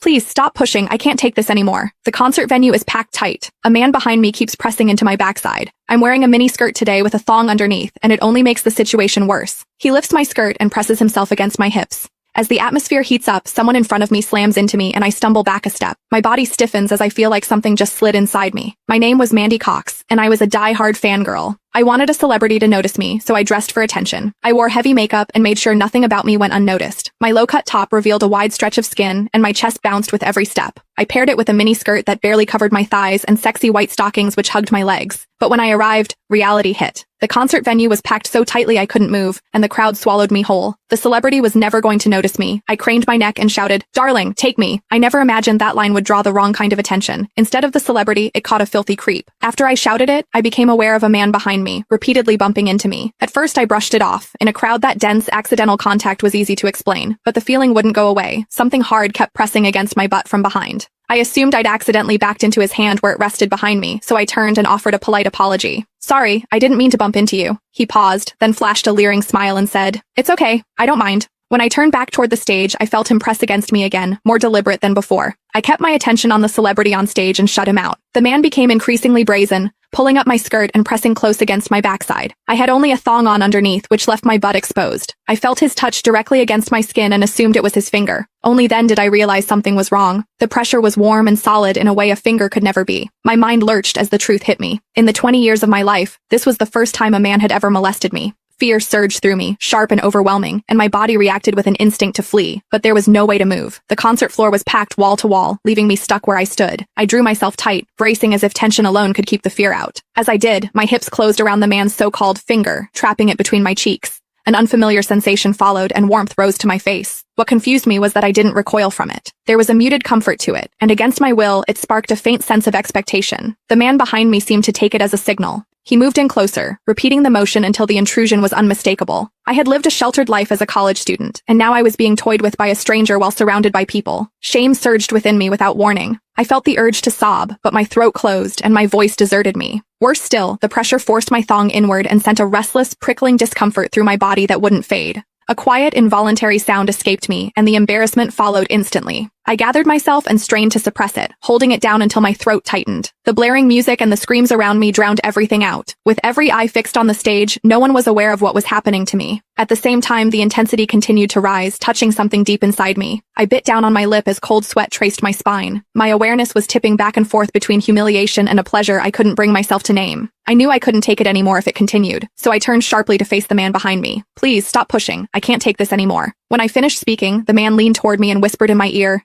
Please stop pushing, I can't take this anymore. The concert venue is packed tight. A man behind me keeps pressing into my backside. I'm wearing a mini skirt today with a thong underneath, and it only makes the situation worse. He lifts my skirt and presses himself against my hips. As the atmosphere heats up, someone in front of me slams into me and I stumble back a step. My body stiffens as I feel like something just slid inside me. My name was Mandy Cox, and I was a die-hard fangirl. I wanted a celebrity to notice me, so I dressed for attention. I wore heavy makeup and made sure nothing about me went unnoticed. My low-cut top revealed a wide stretch of skin, and my chest bounced with every step. I paired it with a mini skirt that barely covered my thighs and sexy white stockings which hugged my legs. But when I arrived, reality hit. The concert venue was packed so tightly I couldn't move, and the crowd swallowed me whole. The celebrity was never going to notice me. I craned my neck and shouted, "Darling, take me." I never imagined that line would draw the wrong kind of attention. Instead of the celebrity, it caught a filthy creep. After I shouted it, I became aware of a man behind me, repeatedly bumping into me. At first I brushed it off. In a crowd that dense, accidental contact was easy to explain. But the feeling wouldn't go away. Something hard kept pressing against my butt from behind. I assumed I'd accidentally backed into his hand where it rested behind me, so I turned and offered a polite apology. "Sorry, I didn't mean to bump into you." He paused, then flashed a leering smile and said, "It's okay, I don't mind." When I turned back toward the stage, I felt him press against me again, more deliberate than before. I kept my attention on the celebrity on stage and shut him out. The man became increasingly brazen, pulling up my skirt and pressing close against my backside. I had only a thong on underneath, which left my butt exposed. I felt his touch directly against my skin and assumed it was his finger. Only then did I realize something was wrong. The pressure was warm and solid in a way a finger could never be. My mind lurched as the truth hit me. In the 20 years of my life, this was the first time a man had ever molested me. Fear surged through me, sharp and overwhelming, and my body reacted with an instinct to flee. But there was no way to move. The concert floor was packed wall to wall, leaving me stuck where I stood. I drew myself tight, bracing as if tension alone could keep the fear out. As I did, my hips closed around the man's so-called finger, trapping it between my cheeks. An unfamiliar sensation followed, and warmth rose to my face. What confused me was that I didn't recoil from it. There was a muted comfort to it, and against my will, it sparked a faint sense of expectation. The man behind me seemed to take it as a signal. He moved in closer, repeating the motion until the intrusion was unmistakable. I had lived a sheltered life as a college student, and now I was being toyed with by a stranger while surrounded by people. Shame surged within me without warning. I felt the urge to sob, but my throat closed and my voice deserted me. Worse still, the pressure forced my thong inward and sent a restless, prickling discomfort through my body that wouldn't fade. A quiet, involuntary sound escaped me, and the embarrassment followed instantly. I gathered myself and strained to suppress it, holding it down until my throat tightened. The blaring music and the screams around me drowned everything out. With every eye fixed on the stage, no one was aware of what was happening to me. At the same time, the intensity continued to rise, touching something deep inside me. I bit down on my lip as cold sweat traced my spine. My awareness was tipping back and forth between humiliation and a pleasure I couldn't bring myself to name. I knew I couldn't take it anymore if it continued, so I turned sharply to face the man behind me. "Please, stop pushing. I can't take this anymore." When I finished speaking, the man leaned toward me and whispered in my ear,